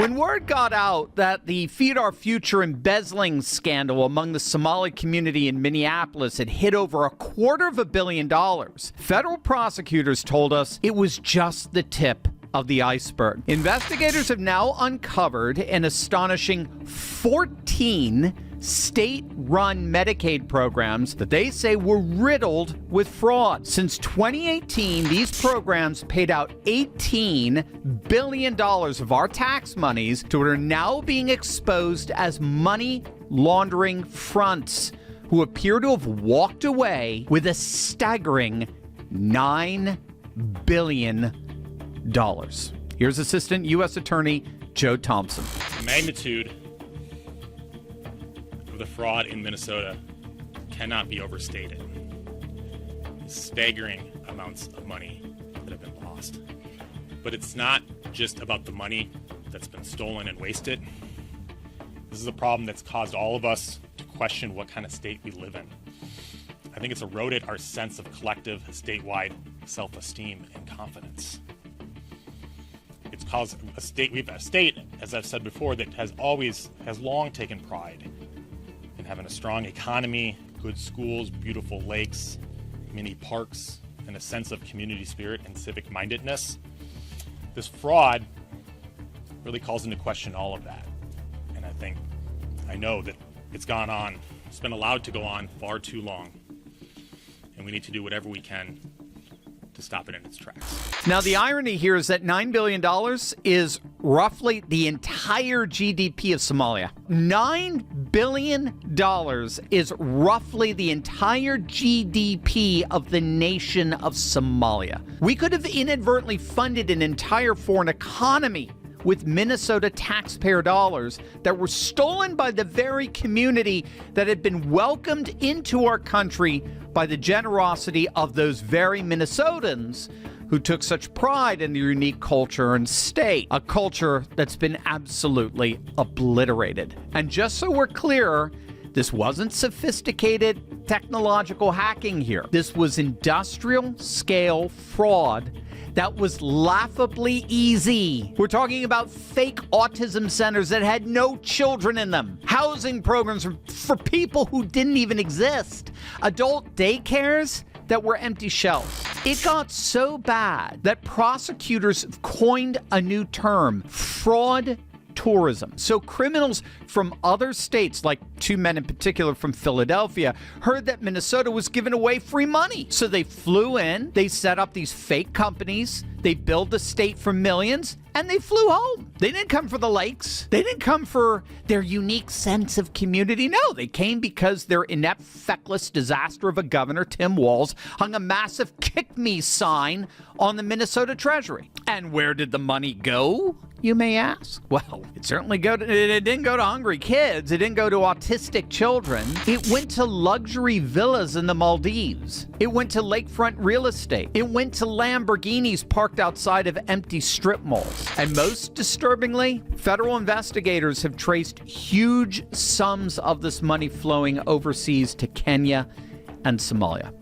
When word got out that the Feed Our Future embezzling scandal among the Somali community in Minneapolis had hit over $250 million, federal prosecutors told us it was just the tip of the iceberg. Investigators have now uncovered an astonishing 14 state-run Medicaid programs that they say were riddled with fraud. Since 2018, these programs paid out $18 billion of our tax monies to what are now being exposed as money laundering fronts who appear to have walked away with a staggering $9 billion. Here's Assistant U.S. Attorney Joe Thompson. The magnitude of the fraud in Minnesota cannot be overstated. Staggering amounts of money that have been lost. But it's not just about the money that's been stolen and wasted. This is a problem that's caused all of us to question what kind of state we live in. I think it's eroded our sense of collective statewide self-esteem and confidence. It's caused a state, as I've said before, that has long taken pride in having a strong economy, good schools, beautiful lakes, mini parks, and a sense of community spirit and civic mindedness. This fraud really calls into question all of that. And I know that it's gone on, it's been allowed to go on far too long. And we need to do whatever we can to stop it in its tracks. Now, the irony here is that $9 billion is roughly the entire GDP of Somalia. $9 billion is roughly the entire GDP of the nation of Somalia. We could have inadvertently funded an entire foreign economy with Minnesota taxpayer dollars that were stolen by the very community that had been welcomed into our country by the generosity of those very Minnesotans who took such pride in their unique culture and state, a culture that's been absolutely obliterated. And just so we're clear, this wasn't sophisticated technological hacking here. This was industrial scale fraud that was laughably easy. We're talking about fake autism centers that had no children in them, housing programs for people who didn't even exist, adult daycares that were empty shells. It got so bad that prosecutors coined a new term, fraud tourism. So criminals from other states, like two men in particular from Philadelphia, heard that Minnesota was giving away free money. So they flew in, they set up these fake companies, they billed the state for millions, and they flew home. They didn't come for the lakes. They didn't come for their unique sense of community. No, they came because their inept, feckless disaster of a governor, Tim Walz, hung a massive "Kick Me" sign on the Minnesota Treasury. And where did the money go, you may ask? Well, it didn't go to hungry kids. It didn't go to autistic children. It went to luxury villas in the Maldives. It went to lakefront real estate. It went to Lamborghinis parked outside of empty strip malls. And most disturbingly, federal investigators have traced huge sums of this money flowing overseas to Kenya and Somalia.